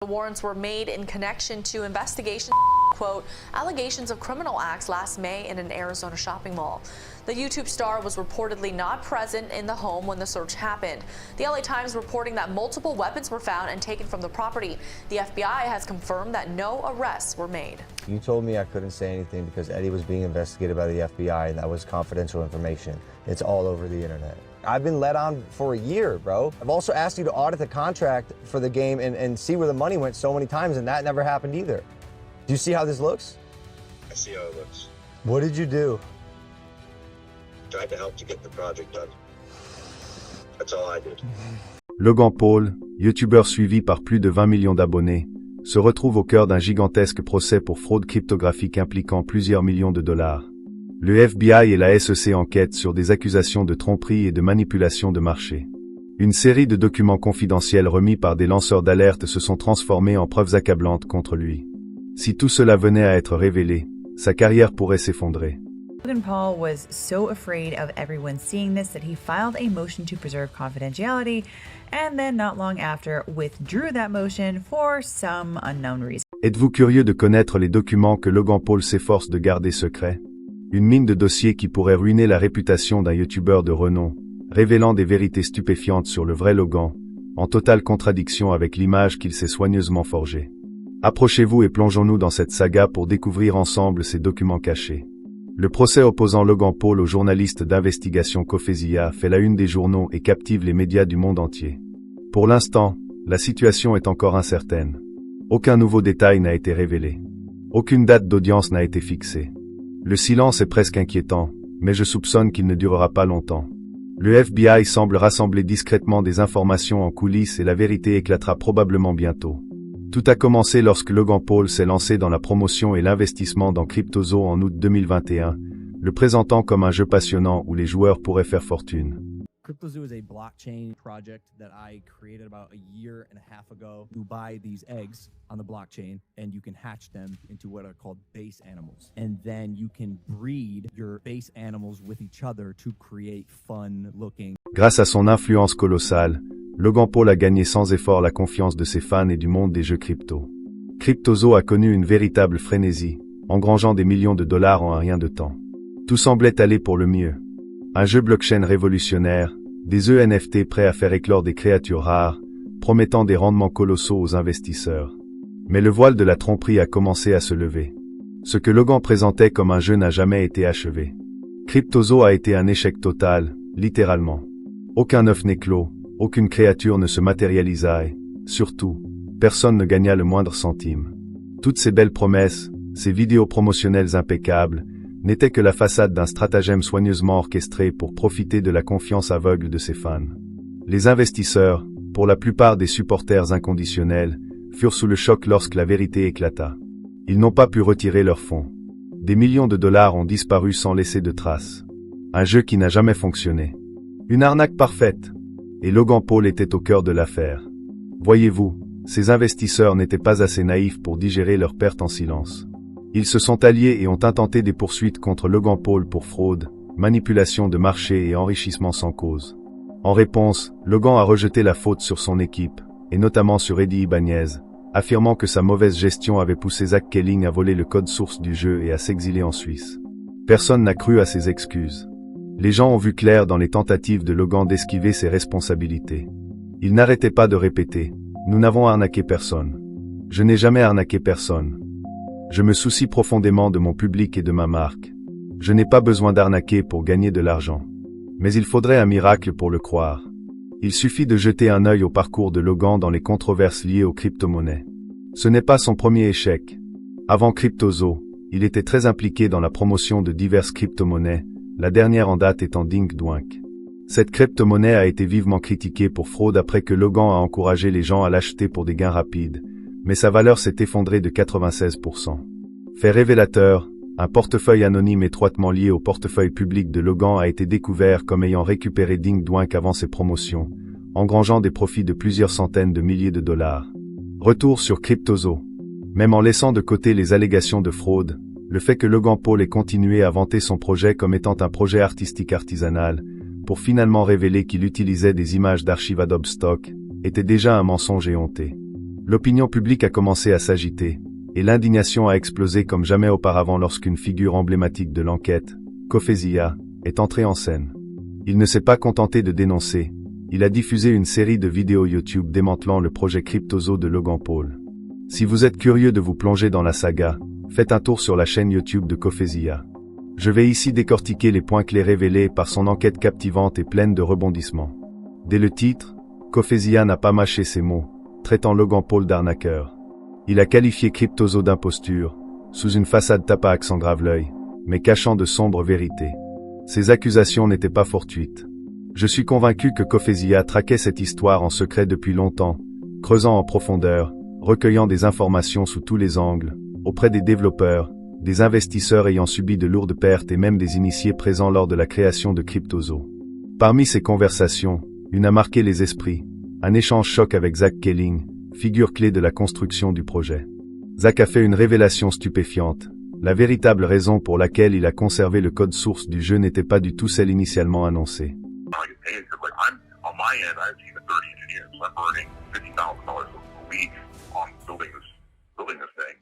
The warrants were made in connection to investigation, quote, allegations of criminal acts last May in an Arizona shopping mall. The YouTube star was reportedly not present in the home when the search happened. The LA Times reporting that multiple weapons were found and taken from the property. The FBI has confirmed that no arrests were made. You told me I couldn't say anything because Eddie was being investigated by the FBI and that was confidential information. It's all over the internet. I've been let on for a year, bro. I've also asked you to audit the contract for the game and see where the money went so many times, and that never happened either. Do you see how this looks? I see how it looks. What did you do? Tried to help to get the project done. That's all I did. Logan Paul, youtubeur suivi par plus de 20 millions d'abonnés, se retrouve au cœur d'un gigantesque procès pour fraude cryptographique impliquant plusieurs millions de dollars. Le FBI et la SEC enquêtent sur des accusations de tromperie et de manipulation de marché. Une série de documents confidentiels remis par des lanceurs d'alerte se sont transformés en preuves accablantes contre lui. Si tout cela venait à être révélé, sa carrière pourrait s'effondrer. Logan Paul was so afraid of everyone seeing this that he filed a motion to preserve confidentiality and then not long after withdrew that motion for some unknown reason. Êtes-vous curieux de connaître les documents que Logan Paul s'efforce de garder secrets? Une mine de dossiers qui pourrait ruiner la réputation d'un youtubeur de renom, révélant des vérités stupéfiantes sur le vrai Logan, en totale contradiction avec l'image qu'il s'est soigneusement forgée. Approchez-vous et plongeons-nous dans cette saga pour découvrir ensemble ces documents cachés. Le procès opposant Logan Paul au journaliste d'investigation Cofezia fait la une des journaux et captive les médias du monde entier. Pour l'instant, la situation est encore incertaine. Aucun nouveau détail n'a été révélé. Aucune date d'audience n'a été fixée. Le silence est presque inquiétant, mais je soupçonne qu'il ne durera pas longtemps. Le FBI semble rassembler discrètement des informations en coulisses et la vérité éclatera probablement bientôt. Tout a commencé lorsque Logan Paul s'est lancé dans la promotion et l'investissement dans Cryptozo en août 2021, le présentant comme un jeu passionnant où les joueurs pourraient faire fortune. Cryptozo is a blockchain project that I created about a year and a half ago. You buy these eggs on the blockchain and you can hatch them into what are called base animals. And then you can breed your base animals with each other to create fun looking. Grâce à son influence colossale, Logan Paul a gagné sans effort la confiance de ses fans et du monde des jeux crypto. Cryptozo a connu une véritable frénésie, engrangeant des millions de dollars en un rien de temps. Tout semblait aller pour le mieux. Un jeu blockchain révolutionnaire, des NFT prêts à faire éclore des créatures rares, promettant des rendements colossaux aux investisseurs. Mais le voile de la tromperie a commencé à se lever. Ce que Logan présentait comme un jeu n'a jamais été achevé. Cryptozo a été un échec total, littéralement. Aucun œuf n'est clos, aucune créature ne se matérialisa et, surtout, personne ne gagna le moindre centime. Toutes ces belles promesses, ces vidéos promotionnelles impeccables, n'était que la façade d'un stratagème soigneusement orchestré pour profiter de la confiance aveugle de ses fans. Les investisseurs, pour la plupart des supporters inconditionnels, furent sous le choc lorsque la vérité éclata. Ils n'ont pas pu retirer leurs fonds. Des millions de dollars ont disparu sans laisser de traces. Un jeu qui n'a jamais fonctionné. Une arnaque parfaite. Et Logan Paul était au cœur de l'affaire. Voyez-vous, ces investisseurs n'étaient pas assez naïfs pour digérer leurs pertes en silence. Ils se sont alliés et ont intenté des poursuites contre Logan Paul pour fraude, manipulation de marché et enrichissement sans cause. En réponse, Logan a rejeté la faute sur son équipe, et notamment sur Eddie Ibanez, affirmant que sa mauvaise gestion avait poussé Zach Kelling à voler le code source du jeu et à s'exiler en Suisse. Personne n'a cru à ses excuses. Les gens ont vu clair dans les tentatives de Logan d'esquiver ses responsabilités. Il n'arrêtait pas de répéter « Nous n'avons arnaqué personne. Je n'ai jamais arnaqué personne. Je me soucie profondément de mon public et de ma marque. Je n'ai pas besoin d'arnaquer pour gagner de l'argent. Mais il faudrait un miracle pour le croire. Il suffit de jeter un œil au parcours de Logan dans les controverses liées aux crypto-monnaies. Ce n'est pas son premier échec. Avant Cryptozo, il était très impliqué dans la promotion de diverses crypto-monnaies, la dernière en date étant Dink-Doink. Cette crypto-monnaie a été vivement critiquée pour fraude après que Logan a encouragé les gens à l'acheter pour des gains rapides, mais sa valeur s'est effondrée de 96%. Fait révélateur, un portefeuille anonyme étroitement lié au portefeuille public de Logan a été découvert comme ayant récupéré Dink-Doink avant ses promotions, engrangeant des profits de plusieurs centaines de milliers de dollars. Retour sur Cryptozo. Même en laissant de côté les allégations de fraude, le fait que Logan Paul ait continué à vanter son projet comme étant un projet artistique artisanal, pour finalement révéler qu'il utilisait des images d'archives Adobe Stock, était déjà un mensonge éhonté. L'opinion publique a commencé à s'agiter, et l'indignation a explosé comme jamais auparavant lorsqu'une figure emblématique de l'enquête, Cofezia, est entrée en scène. Il ne s'est pas contenté de dénoncer, il a diffusé une série de vidéos YouTube démantelant le projet Cryptozo de Logan Paul. Si vous êtes curieux de vous plonger dans la saga, faites un tour sur la chaîne YouTube de Cofezia. Je vais ici décortiquer les points clés révélés par son enquête captivante et pleine de rebondissements. Dès le titre, Cofezia n'a pas mâché ses mots, traitant Logan Paul d'arnaqueur. Il a qualifié Cryptozo d'imposture, sous une façade tape à accent grave-l'œil, mais cachant de sombres vérités. Ces accusations n'étaient pas fortuites. Je suis convaincu que Cofezia traquait cette histoire en secret depuis longtemps, creusant en profondeur, recueillant des informations sous tous les angles, auprès des développeurs, des investisseurs ayant subi de lourdes pertes et même des initiés présents lors de la création de Cryptozo. Parmi ces conversations, une a marqué les esprits, un échange choc avec Zach Kelling, figure clé de la construction du projet. Zach a fait une révélation stupéfiante. La véritable raison pour laquelle il a conservé le code source du jeu n'était pas du tout celle initialement annoncée. On my end, I have a team of 30 engineers. I'm burning $50,000 a week on building this thing.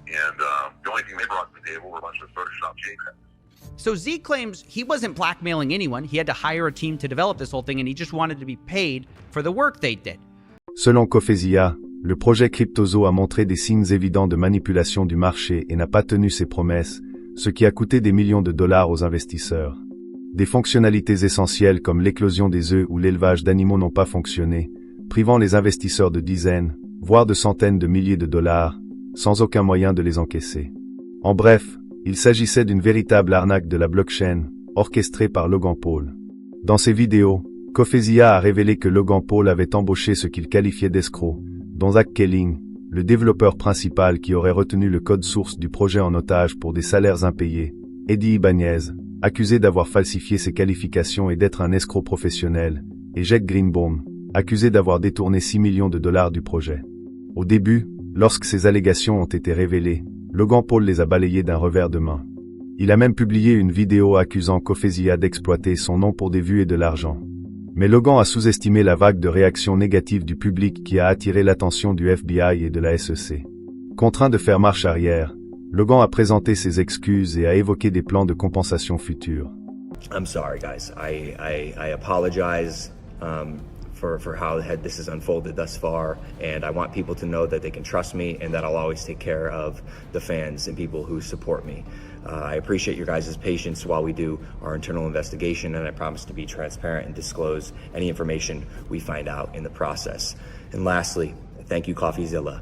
And the only thing they brought to the table were a bunch of Photoshop JPEGs. So Z claims he wasn't blackmailing anyone. He had to hire a team to develop this whole thing, and he just wanted to be paid for the work they did. Selon Cofezia, le projet Cryptozo a montré des signes évidents de manipulation du marché et n'a pas tenu ses promesses, ce qui a coûté des millions de dollars aux investisseurs. Des fonctionnalités essentielles comme l'éclosion des œufs ou l'élevage d'animaux n'ont pas fonctionné, privant les investisseurs de dizaines, voire de centaines de milliers de dollars, sans aucun moyen de les encaisser. En bref, il s'agissait d'une véritable arnaque de la blockchain, orchestrée par Logan Paul. Dans ses vidéos, Cofezia a révélé que Logan Paul avait embauché ce qu'il qualifiait d'escrocs, dont Zach Kelling, le développeur principal qui aurait retenu le code source du projet en otage pour des salaires impayés, Eddie Ibanez, accusé d'avoir falsifié ses qualifications et d'être un escroc professionnel, et Jake Greenbaum, accusé d'avoir détourné 6 millions de dollars du projet. Au début, lorsque ces allégations ont été révélées, Logan Paul les a balayées d'un revers de main. Il a même publié une vidéo accusant Cofezia d'exploiter son nom pour des vues et de l'argent. Mais Logan a sous-estimé la vague de réactions négatives du public qui a attiré l'attention du FBI et de la SEC. Contraint de faire marche arrière, Logan a présenté ses excuses et a évoqué des plans de compensation futurs. I'm sorry, guys. I apologize for how this has unfolded thus far, and I want people to know that they can trust me and that I'll always take care of the fans and people who support me. I appreciate your guys' patience while we do our internal investigation, and I promise to be transparent and disclose any information we find out in the process. And lastly, thank you, CoffeeZilla.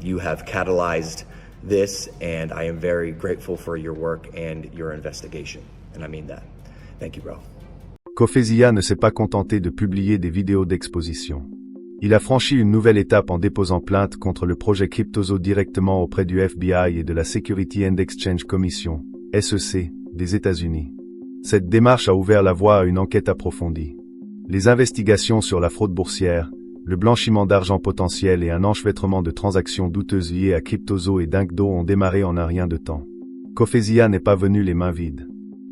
You have catalyzed this, and I am very grateful for your work and your investigation, and I mean that. Thank you, bro. Cofezia ne s'est pas contenté de publier des vidéos d'exposition. Il a franchi une nouvelle étape en déposant plainte contre le projet Cryptozo directement auprès du FBI et de la Security and Exchange Commission, SEC, des États-Unis. Cette démarche a ouvert la voie à une enquête approfondie. Les investigations sur la fraude boursière, le blanchiment d'argent potentiel et un enchevêtrement de transactions douteuses liées à Cryptozo et Dinkdo ont démarré en un rien de temps. Cofezia n'est pas venu les mains vides.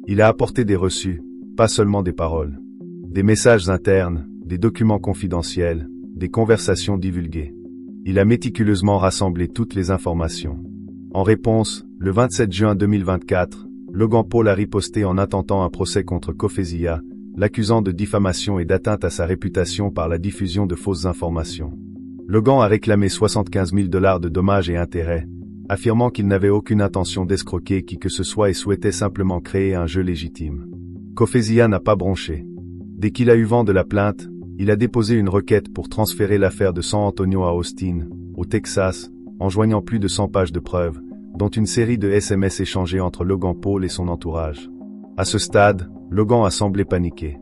Il a apporté des reçus, pas seulement des paroles. Des messages internes, des documents confidentiels, des conversations divulguées. Il a méticuleusement rassemblé toutes les informations. En réponse, le 27 juin 2024, Logan Paul a riposté en intentant un procès contre Cofezia, l'accusant de diffamation et d'atteinte à sa réputation par la diffusion de fausses informations. Logan a réclamé 75 000 $ de dommages et intérêts, affirmant qu'il n'avait aucune intention d'escroquer qui que ce soit et souhaitait simplement créer un jeu légitime. Cofezia n'a pas bronché. Dès qu'il a eu vent de la plainte, il a déposé une requête pour transférer l'affaire de San Antonio à Austin, au Texas, en joignant plus de 100 pages de preuves, dont une série de SMS échangés entre Logan Paul et son entourage. À ce stade, Logan a semblé paniquer.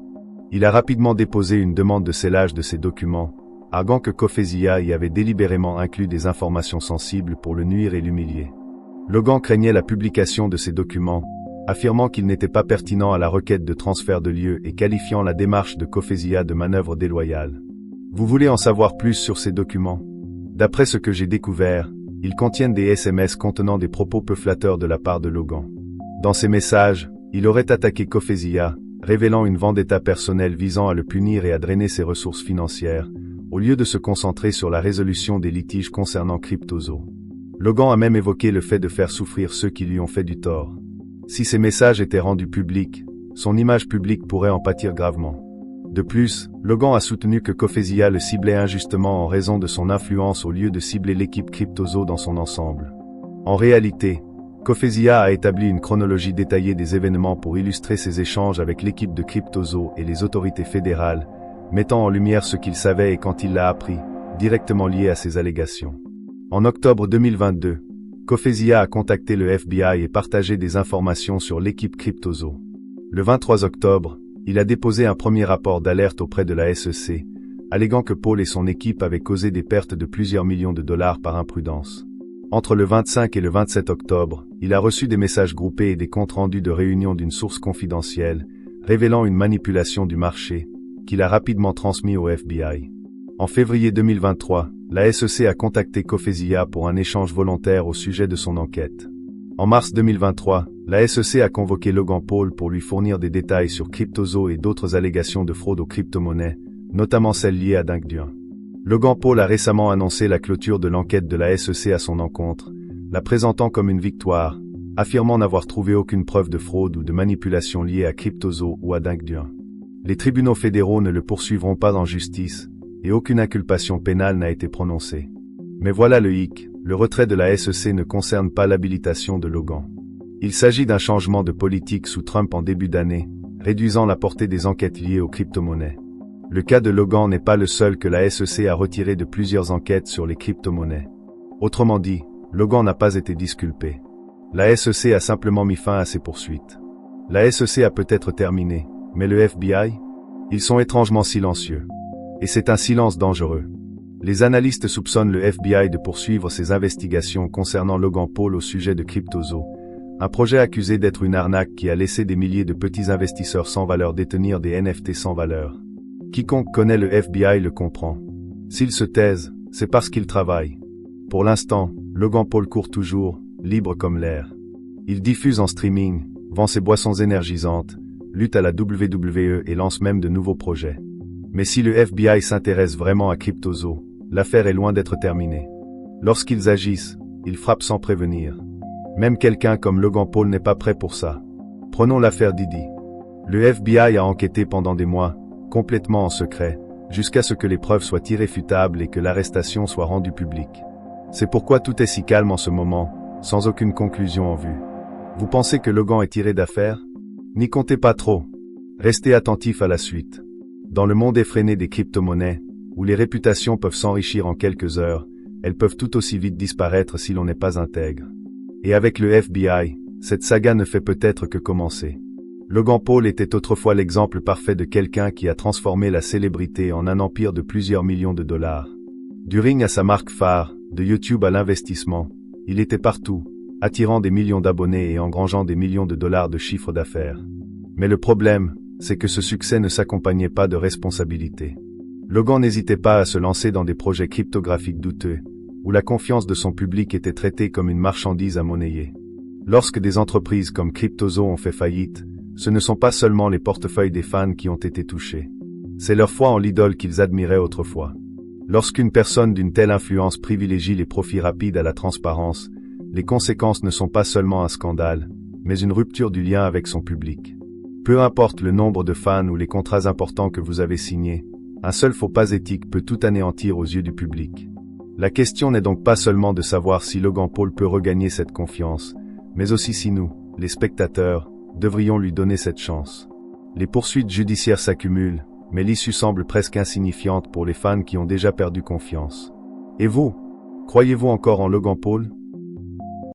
Il a rapidement déposé une demande de scellage de ses documents, arguant que Cofezia y avait délibérément inclus des informations sensibles pour le nuire et l'humilier. Logan craignait la publication de ces documents, affirmant qu'il n'était pas pertinent à la requête de transfert de lieu et qualifiant la démarche de Cofezia de manœuvre déloyale. Vous voulez en savoir plus sur ces documents? D'après ce que j'ai découvert, ils contiennent des SMS contenant des propos peu flatteurs de la part de Logan. Dans ces messages, il aurait attaqué Cofezia, révélant une vendetta personnelle visant à le punir et à drainer ses ressources financières, au lieu de se concentrer sur la résolution des litiges concernant Cryptozo. Logan a même évoqué le fait de faire souffrir ceux qui lui ont fait du tort. Si ces messages étaient rendus publics, son image publique pourrait en pâtir gravement. De plus, Logan a soutenu que Cofezia le ciblait injustement en raison de son influence au lieu de cibler l'équipe Cryptozo dans son ensemble. En réalité, Cofezia a établi une chronologie détaillée des événements pour illustrer ses échanges avec l'équipe de Cryptozo et les autorités fédérales, mettant en lumière ce qu'il savait et quand il l'a appris, directement lié à ces allégations. En octobre 2022, Cofezia a contacté le FBI et partagé des informations sur l'équipe Cryptozo. Le 23 octobre, il a déposé un premier rapport d'alerte auprès de la SEC, alléguant que Paul et son équipe avaient causé des pertes de plusieurs millions de dollars par imprudence. Entre le 25 et le 27 octobre, il a reçu des messages groupés et des comptes rendus de réunions d'une source confidentielle, révélant une manipulation du marché, qu'il a rapidement transmis au FBI. En février 2023, la SEC a contacté Cofezia pour un échange volontaire au sujet de son enquête. En mars 2023, la SEC a convoqué Logan Paul pour lui fournir des détails sur Cryptozo et d'autres allégations de fraude aux crypto-monnaies, notamment celles liées à Dingduin. Logan Paul a récemment annoncé la clôture de l'enquête de la SEC à son encontre, la présentant comme une victoire, affirmant n'avoir trouvé aucune preuve de fraude ou de manipulation liée à Cryptozo ou à Dingduin. Les tribunaux fédéraux ne le poursuivront pas en justice, et aucune inculpation pénale n'a été prononcée. Mais voilà le hic, le retrait de la SEC ne concerne pas l'habilitation de Logan. Il s'agit d'un changement de politique sous Trump en début d'année, réduisant la portée des enquêtes liées aux crypto-monnaies. Le cas de Logan n'est pas le seul que la SEC a retiré de plusieurs enquêtes sur les crypto-monnaies. Autrement dit, Logan n'a pas été disculpé. La SEC a simplement mis fin à ses poursuites. La SEC a peut-être terminé, mais le FBI? Ils sont étrangement silencieux. Et c'est un silence dangereux. Les analystes soupçonnent le FBI de poursuivre ses investigations concernant Logan Paul au sujet de Cryptozo, un projet accusé d'être une arnaque qui a laissé des milliers de petits investisseurs sans valeur détenir des NFT sans valeur. Quiconque connaît le FBI le comprend. S'ils se taisent, c'est parce qu'ils travaillent. Pour l'instant, Logan Paul court toujours, libre comme l'air. Il diffuse en streaming, vend ses boissons énergisantes, lutte à la WWE et lance même de nouveaux projets. Mais si le FBI s'intéresse vraiment à Cryptozo, l'affaire est loin d'être terminée. Lorsqu'ils agissent, ils frappent sans prévenir. Même quelqu'un comme Logan Paul n'est pas prêt pour ça. Prenons l'affaire Diddy. Le FBI a enquêté pendant des mois, complètement en secret, jusqu'à ce que les preuves soient irréfutables et que l'arrestation soit rendue publique. C'est pourquoi tout est si calme en ce moment, sans aucune conclusion en vue. Vous pensez que Logan est tiré d'affaire? N'y comptez pas trop. Restez attentifs à la suite. Dans le monde effréné des crypto-monnaies, où les réputations peuvent s'enrichir en quelques heures, elles peuvent tout aussi vite disparaître si l'on n'est pas intègre. Et avec le FBI, cette saga ne fait peut-être que commencer. Logan Paul était autrefois l'exemple parfait de quelqu'un qui a transformé la célébrité en un empire de plusieurs millions de dollars. Du ring à sa marque phare, de YouTube à l'investissement, il était partout, attirant des millions d'abonnés et engrangeant des millions de dollars de chiffre d'affaires. Mais le problème, c'est que ce succès ne s'accompagnait pas de responsabilité. Logan n'hésitait pas à se lancer dans des projets cryptographiques douteux, où la confiance de son public était traitée comme une marchandise à monnayer. Lorsque des entreprises comme Cryptozo ont fait faillite, ce ne sont pas seulement les portefeuilles des fans qui ont été touchés. C'est leur foi en l'idole qu'ils admiraient autrefois. Lorsqu'une personne d'une telle influence privilégie les profits rapides à la transparence, les conséquences ne sont pas seulement un scandale, mais une rupture du lien avec son public. Peu importe le nombre de fans ou les contrats importants que vous avez signés, un seul faux pas éthique peut tout anéantir aux yeux du public. La question n'est donc pas seulement de savoir si Logan Paul peut regagner cette confiance, mais aussi si nous, les spectateurs, devrions lui donner cette chance. Les poursuites judiciaires s'accumulent, mais l'issue semble presque insignifiante pour les fans qui ont déjà perdu confiance. Et vous, croyez-vous encore en Logan Paul ?